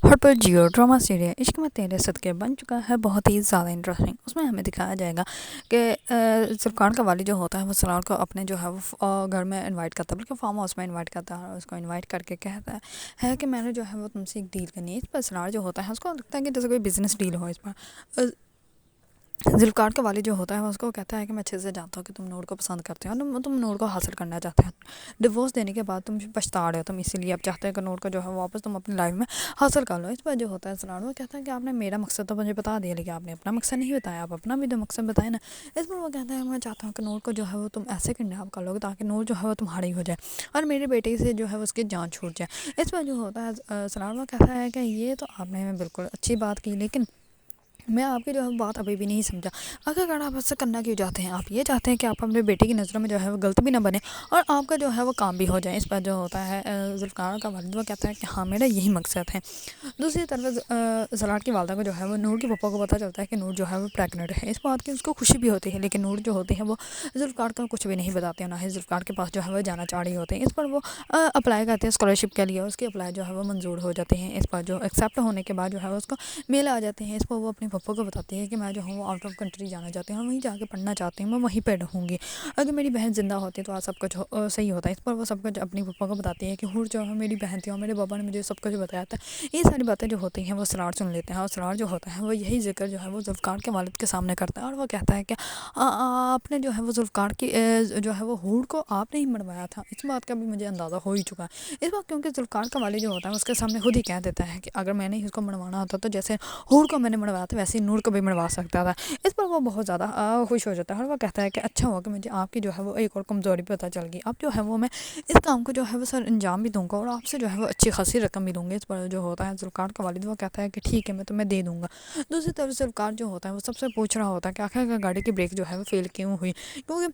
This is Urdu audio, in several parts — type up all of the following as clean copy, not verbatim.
ہٹ پر جیو ڈرامہ سیریل عشق میں تیرے صدقے بن چکا ہے بہت ہی زیادہ انٹرسٹنگ۔ اس میں ہمیں دکھایا جائے گا کہ ذوالفقار کا والد جو ہوتا ہے وہ سرار کو اپنے جو ہے وہ گھر میں انوائٹ کرتا ہے، بلکہ فارم ہاؤس میں انوائٹ کرتا ہے، اور اس کو انوائٹ کر کے کہتا ہے کہ میں نے جو ہے وہ تم سے ایک ڈیل کرنی ہے۔ اس پر سرار جو ہوتا ہے اس کو لگتا ہے کہ جیسے کوئی بزنس ڈیل ہو۔ اس پر ذوالفقار کا والد جو ہوتا ہے وہ اس کو کہتا ہے کہ میں اچھے سے جانتا ہوں کہ تم نور کو پسند کرتے ہو اور تم نور کو حاصل کرنا چاہتے ہو۔ ڈیورس دینے کے بعد تم پچھتا رہے ہو، تم اسی لیے اب چاہتے ہو کہ نور کو جو ہے واپس تم اپنی لائف میں حاصل کر لو۔ اس پر جو ہوتا ہے سرار وہ کہتا ہے کہ آپ نے میرا مقصد تو مجھے بتا دیا، لیکن آپ نے اپنا مقصد نہیں بتایا، آپ اپنا بھی تو مقصد بتائیں نا۔ اس پر وہ کہتا ہے میں چاہتا ہوں کہ نور کو جو ہے وہ تم ایسے کڈنیپ کر لو گے تاکہ نور جو ہے وہ تمہاری ہو جائے اور میرے بیٹے سے جو ہے اس کی جان چھوٹ جائے۔ اس پر جو ہوتا ہے سرار وہ کہتا ہے کہ یہ تو آپ نے بالکل اچھی بات کی، لیکن میں آپ کی جو ہے بات ابھی بھی نہیں سمجھا۔ اگر آپ ایسا کرنا کیوں چاہتے ہیں؟ آپ یہ چاہتے ہیں کہ آپ اپنے بیٹے کی نظروں میں جو ہے وہ غلط بھی نہ بنے اور آپ کا جو ہے وہ کام بھی ہو جائے۔ اس پر جو ہوتا ہے ذوالفقار کا والد وہ کہتا ہے کہ ہاں میرا یہی مقصد ہے۔ دوسری طرف سرار کی والدہ کو جو ہے وہ نور کے پاپا کو پتہ چلتا ہے کہ نور جو ہے وہ پریگننٹ ہے۔ اس بات کی اس کو خوشی بھی ہوتی ہے، لیکن نور جو ہوتی ہے وہ ذوالفقار کو کچھ بھی نہیں بتاتے ہیں، نہ ہی ذوالفقار کے پاس جو ہے وہ جانا چاہ رہی ہوتے ہیں۔ اس پر وہ اپلائی کرتے ہیں اسکالرشپ کے لیے، اس کی اپلائی جو ہے وہ منظور ہو جاتے ہیں۔ اس پر جو ایکسیپٹ ہونے کے بعد جو ہے اس کو میل آ جاتے ہیں۔ اس پر وہ اپنے پاپا کو بتاتی ہے کہ میں جو ہوں وہ آؤٹ آف کنٹری جانا چاہتی ہوں اور وہیں جا کے پڑھنا چاہتی ہوں، میں وہیں پہ رہوں گی، اگر میری بہن زندہ ہوتی تو سب کچھ صحیح ہوتا ہے۔ اس پر وہ سب کچھ اپنی پاپا کو بتاتی ہے کہ ہور جو ہے میری بہن تھی اور میرے پاپا نے مجھے سب کچھ بتایا تھا۔ یہ ساری باتیں جو ہوتی ہیں وہ سرار سن لیتے ہیں، اور سرار جو ہوتا ہے وہ یہی ذکر جو ہے وہ ذوالفقار کے والد کے سامنے کرتا ہے، اور وہ کہتا ہے کہ آپ نے جو ہے وہ ذوالفقار کی جو ہے وہ ہور کو آپ نے ہی مروایا تھا۔ اس بات کا بھی مجھے اندازہ ہو ہی چکا ہے۔ اس بات کیونکہ ذوالفقار کا والد جو ہوتا ہے اس کے سامنے خود ہی کہہ دیتا ہے کہ اگر میں نے اس کو مروانا ہوتا تو جیسے ہور کو میں نے مروایا تھا ویسے ہی نور کو بھی مروا سکتا تھا۔ اس پر وہ بہت زیادہ خوش ہو جاتا ہے اور وہ کہتا ہے کہ اچھا ہوا کہ مجھے آپ کی جو ہے وہ ایک اور کمزوری پتہ چل گئی، اب جو ہے وہ میں اس کام کو جو ہے وہ سر انجام بھی دوں گا اور آپ سے جو ہے وہ اچھی خاصی رقم بھی دوں گا۔ اس پر جو ہوتا ہے ذوالفقار کا والد وہ کہتا ہے کہ ٹھیک ہے میں تمہیں دے دوں گا۔ دوسری طرف ذوالفقار جو ہوتا ہے وہ سب سے پوچھ رہا ہوتا ہے کہ آخر گاڑی کی بریک جو ہے وہ فیل کیوں ہوئی، کیونکہ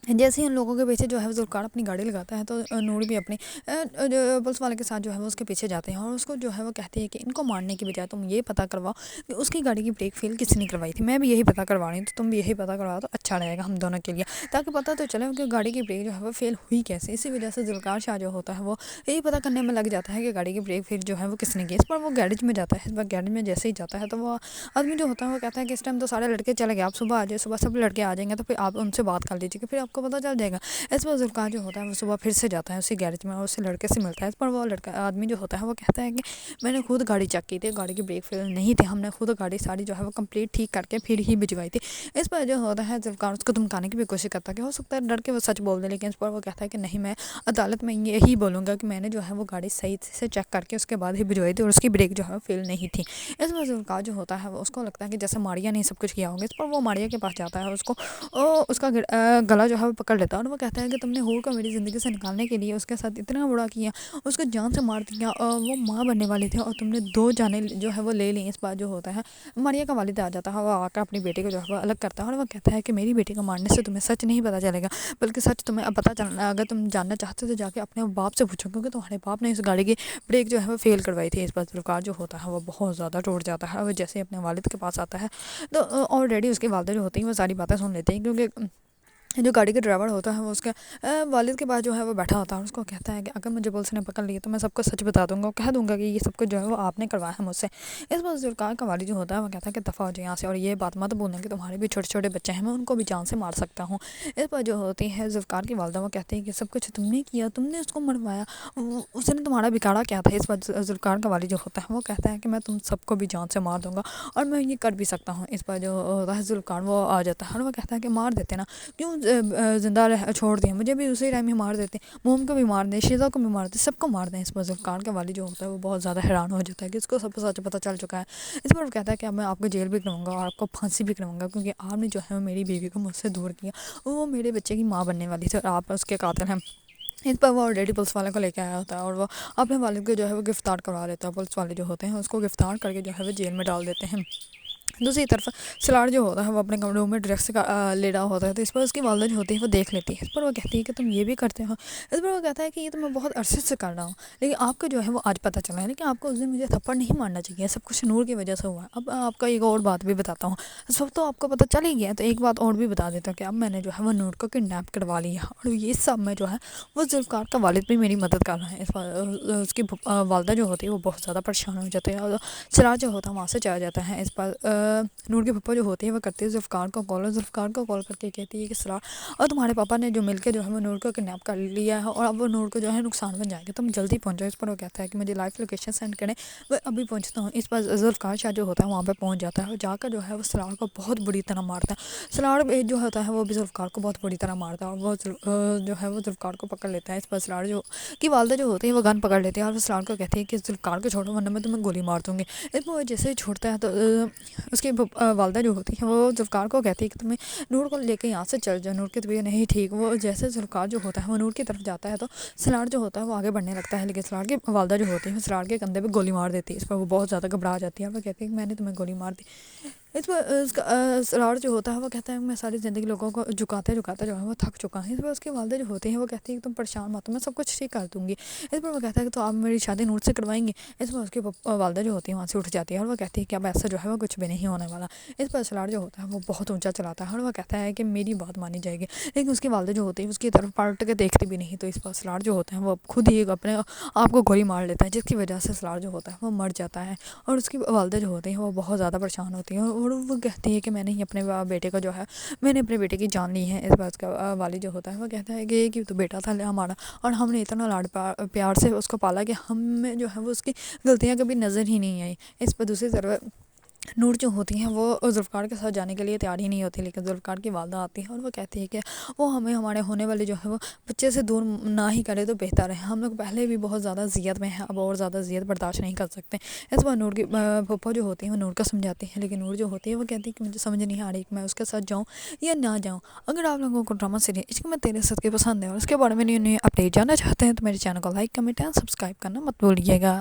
جیسے ہی ان لوگوں کے پیچھے جو ہے ذوالفقار اپنی گاڑی لگاتا ہے تو نور بھی اپنی پولیس والے کے ساتھ جو ہے وہ اس کے پیچھے جاتے ہیں اور اس کو جو ہے وہ کہتے ہیں کہ ان کو مارنے کی بجائے تم یہ پتہ کرواؤ کہ اس کی گاڑی کی بریک فیل کس نے کروائی تھی۔ میں بھی یہی پتہ کروا رہی ہوں تو تم بھی یہی پتہ کرواؤ تو اچھا رہے گا ہم دونوں کے لیے، تاکہ پتہ تو چلے کہ گاڑی کی بریک جو ہے وہ فیل ہوئی کیسے۔ اسی وجہ سے ذوالفقار شاہ جو ہوتا ہے وہ یہی پتہ کرنے میں لگ جاتا ہے کہ گاڑی کی بریک فیل جو ہے وہ کس نے کی۔ اس پر وہ گیرج میں جاتا ہے۔ اس پر گیرج میں جیسے ہی جاتا ہے تو وہ آدمی جو ہوتا ہے وہ کہتا ہے کہ اس ٹائم تو سارے لڑکے چلے گئے، آپ صبح آ جائے، صبح سب لڑکے آ جائیں گے تو پھر آپ ان سے بات کر لیجیے گا، پھر آپ کو پتہ چل جائے گا۔ اس پر ذوالفقار جو ہوتا ہے وہ صبح پھر سے جاتا ہے اسی گیرج میں اور اسی لڑکے سے ملتا ہے۔ اس پر وہ لڑکا آدمی جو ہوتا ہے وہ کہتا ہے کہ میں نے خود گاڑی چیک کی تھی، گاڑی کی بریک فیل نہیں تھی، ہم نے خود گاڑی ساری جو ہے وہ کمپلیٹ ٹھیک کر کے پھر ہی بھجوائی تھی۔ اس پر جو ہوتا ہے ذوالفقار اس کو دھمکانے کی بھی کوشش کرتا ہے کہ ہو سکتا ہے ڈر کے وہ سچ بول دے، لیکن اس پر وہ کہتا ہے کہ نہیں، میں عدالت میں یہی بولوں گا کہ میں نے جو ہے وہ گاڑی صحیح سے چیک کر کے اس کے بعد ہی بھجوائی تھی اور اس کی بریک جو ہے وہ فیل نہیں تھی۔ اس پر ذوالفقار جو ہوتا ہے وہ اس کو لگتا ہے کہ جیسے ماریا نے سب کچھ کیا ہوگا۔ اس پر وہ ماریا کے پاس جاتا ہے اور اس کو اس کا گلا جو ہے وہ پکڑ لیتا ہے اور وہ کہتا ہے کہ تم نے ہور کو میری زندگی سے نکالنے کے لیے اس کے ساتھ اتنا برا کیا، اس کو جان سے مار دیا، وہ ماں بننے والی تھی اور تم نے دو جانیں جو ہے وہ لے لیں۔ اس بات جو ہوتا ہے ماریا کا والد آ جاتا ہے، وہ آ کر اپنی بیٹی کو جو ہے وہ الگ کرتا ہے اور وہ کہتا ہے کہ میری بیٹی کو مارنے سے تمہیں سچ نہیں پتہ چلے گا، بلکہ سچ تمہیں اب پتہ چلنا، اگر تم جاننا چاہتے ہو تو جا کے اپنے باپ سے پوچھو، کیونکہ تمہارے باپ نے اس گاڑی کی بریک جو ہے وہ فیل کروائی تھی۔ اس پر ذوالفقار جو ہوتا ہے وہ بہت زیادہ ٹوٹ جاتا ہے اور جیسے اپنے والد کے پاس آتا ہے تو آلریڈی اس کی والدہ جو ہوتی ہیں وہ ساری باتیں سن لیتے ہیں، کیونکہ جو گاڑی کا ڈرائیور ہوتا ہے وہ اس کے والد کے پاس جو ہے وہ بیٹھا ہوتا ہے اور اس کو کہتا ہے کہ اگر مجھے پولیس نے پکڑ لیا تو میں سب کو سچ بتا دوں گا اور کہہ دوں گا کہ یہ سب کچھ جو ہے وہ آپ نے کروایا ہے مجھ سے۔ اس پر ذوالفقار کا والد جو ہوتا ہے وہ کہتا ہے کہ دفعہ ہو جائے یہاں سے، اور یہ بات مت بولنا کہ تمہارے بھی چھوٹے چھوٹے بچے ہیں، میں ان کو بھی جان سے مار سکتا ہوں۔ اس پر جو ہوتی ہے ذوالفقار کی والدہ وہ کہتی ہے کہ سب کچھ تم نے کیا، تم نے اس کو مروایا، اس نے تمہارا بگاڑا کیا تھا۔ اس پر ذوالفقار کا والد جو ہوتا ہے وہ کہتا ہے کہ میں تم سب کو بھی جان سے مار دوں گا اور میں یہ کر بھی سکتا ہوں۔ اس پر جو ہوتا ہے ذوالفقار وہ آ جاتا ہے اور وہ کہتا ہے کہ مار دیتے نا، کیوں زندہ چھوڑ دیا، مجھے بھی اسی ٹائم ہی مار دیتے، موم کو بھی مار دیں، شیزا کو بھی مار دیں، سب کو مار دیں۔ اس پر ذوالفقار کا والد جو ہوتا ہے وہ بہت زیادہ حیران ہو جاتا ہے کہ اس کو سب سچ پتہ چل چکا ہے۔ اس پر وہ کہتا ہے کہ اب میں آپ کو جیل بھی کروں گا اور آپ کو پھانسی بھی کروں گا، کیونکہ آپ نے جو ہے میری بیوی کو مجھ سے دور کیا، وہ میرے بچے کی ماں بننے والی تھی اور آپ اس کے قاتل ہیں۔ اس پر وہ آلریڈی پولیس والے کو لے کے آیا ہوتا ہے اور وہ اپنے والد کو جو ہے وہ گرفتار کروا لیتا ہے۔ پولیس والے جو ہوتے ہیں اس کو گرفتار کر کے جو ہے وہ جیل میں ڈال دیتے ہیں۔ دوسری طرف سلار جو ہوتا ہے وہ اپنے کمرے میں ڈرگس کا لیڈا ہوتا ہے، تو اس پر اس کی والدہ جو ہوتی ہے وہ دیکھ لیتی ہے، اس پر وہ کہتی ہے کہ تم یہ بھی کرتے ہو، اس پر وہ کہتا ہے کہ یہ تو میں بہت عرصے سے کر رہا ہوں، لیکن آپ کو جو ہے وہ آج پتہ چلا ہے، لیکن آپ کو اس دن مجھے تھپڑ نہیں مارنا چاہیے، سب کچھ نور کی وجہ سے ہوا ہے۔ اب آپ کا ایک اور بات بھی بتاتا ہوں، سب تو آپ کو پتہ چل ہی گیا ہے، تو ایک بات اور بھی بتا دیتا ہوں کہ اب میں نے جو ہے وہ نور کو کڈنیپ کروا لیا، اور یہ سب میں جو ہے وہ ذوالفقار کا والد بھی میری مدد کر رہا ہے۔ اس کی والدہ جو ہوتی ہے وہ بہت زیادہ پریشان ہو جاتے ہیں، اور سراج جو ہوتا ہے وہاں سے چلا جاتا ہے۔ اس پر نور کے پھپھا جو ہوتی ہے وہ کرتی ہے ذوالفقار کو کال، اور ذوالفقار کو کال کر کے کہتی ہے کہ سراج اور تمہارے پاپا نے جو مل کے جو ہے وہ نور کو کڈنیپ کر لیا ہے، اور اب وہ نور کو جو ہے نقصان بن جائے گا، تم جلدی پہنچو۔ اس پر وہ کہتا ہے کہ مجھے لائیو لوکیشن سینڈ کریں، وہ ابھی پہنچتا ہوں۔ اس پر ذوالفقار شاہ جو ہوتا ہے وہاں پہ پہنچ جاتا ہے، اور جا کر جو ہے وہ سراج کو بہت بری طرح مارتا ہے۔ سراج جو ہوتا ہے وہ بھی ذوالفقار کو بہت بری طرح مارتا ہے، اور وہ جو ہے وہ ذوالفقار کو پکڑ لیتا ہے۔ اس پر سراج جو کی والدہ جو ہوتی ہے وہ گن پکڑ لیتی ہے، اور وہ سراج کو کہتی ہے کہ ذوالفقار کو چھوڑو ورنہ میں تمہیں گولی مار دوں گی۔ اس پر وہ جیسے ہی چھوڑتا ہے تو اس کی والدہ جو ہوتی ہے وہ ذوالفقار کو کہتی ہے کہ تمہیں نور کو لے کے یہاں سے چل جاؤ، نور کی طبیعت نہیں ٹھیک۔ وہ جیسے ذوالفقار جو ہوتا ہے وہ نور کی طرف جاتا ہے تو سراج جو ہوتا ہے وہ آگے بڑھنے لگتا ہے، لیکن سراج کی والدہ جو ہوتی ہے وہ سراج کے کندھے پہ گولی مار دیتی ہے۔ اس پر وہ بہت زیادہ گھبرا جاتی ہے، اور وہ کہتی ہے کہ میں نے تمہیں گولی مار دی۔ اس پر اس کا سراج جو ہوتا ہے وہ کہتا ہے کہ میں ساری زندگی لوگوں کو جھکاتے جھکاتے جو ہے وہ تھک چکا ہوں۔ اس پر اس کی والدہ جو ہوتی ہے وہ کہتی ہے کہ تم پریشان مت ہو، میں سب کچھ ٹھیک کر دوں گی۔ اس پر وہ کہتا ہے کہ تو آپ میری شادی نور سے کروائیں گے۔ اس پر اس کی والدہ جو ہوتی ہے وہاں سے اٹھ جاتی ہے، اور وہ کہتی ہے کہ اب ایسا جو ہے وہ کچھ بھی نہیں ہونے والا۔ اس پر سراج جو ہوتا ہے وہ بہت اونچا چلاتا ہے، اور وہ کہتا ہے کہ میری بات مانی جائے گی، لیکن اس کی والدہ جو ہوتی ہے اس کی طرف پلٹ کے دیکھتی بھی نہیں، تو اس پر سراج جو ہوتا ہے وہ خود ہی اپنے آپ کو گولی مار لیتا ہے، جس کی وجہ سے سراج جو ہوتا ہے وہ مر جاتا ہے۔ اور اس کی والدہ جو ہوتی ہے وہ بہت زیادہ پریشان ہوتی ہے، اور وہ کہتی ہے کہ میں نے ہی اپنے بیٹے کو جو ہے میں نے اپنے بیٹے کی جان لی ہے۔ اس بات کا والد جو ہوتا ہے وہ کہتا ہے کہ یہ تو بیٹا تھا ہمارا، اور ہم نے اتنا لاڈ پیار سے اس کو پالا کہ ہمیں جو ہے وہ اس کی غلطیاں کبھی نظر ہی نہیں آئی۔ اس پر دوسری طرف نور جو ہوتی ہیں وہ ذوالفقار کے ساتھ جانے کے لیے تیار ہی نہیں ہوتی، لیکن ذوالفقار کی والدہ آتی ہے، اور وہ کہتی ہے کہ وہ ہمیں ہمارے ہونے والے جو ہے وہ بچے سے دور نہ ہی کرے تو بہتر ہے، ہم لوگ پہلے بھی بہت زیادہ اذیت میں ہیں، اب اور زیادہ اذیت برداشت نہیں کر سکتے۔ اس بار نور کی پھپھا جو ہوتی ہیں وہ نور کو سمجھاتی ہیں، لیکن نور جو ہوتی ہے وہ کہتی ہے کہ مجھے سمجھ نہیں آ رہی کہ میں اس کے ساتھ جاؤں یا نہ جاؤں۔ اگر آپ لوگوں کو ڈرامہ سیریل عشق میں تیرے صدقے پسند ہے اور اس کے بارے میں نیو اپڈیٹ جاننا چاہتے ہیں تو میرے چینل کو لائک کمنٹ اینڈ سبسکرائب کرنا مت بھولیے گا۔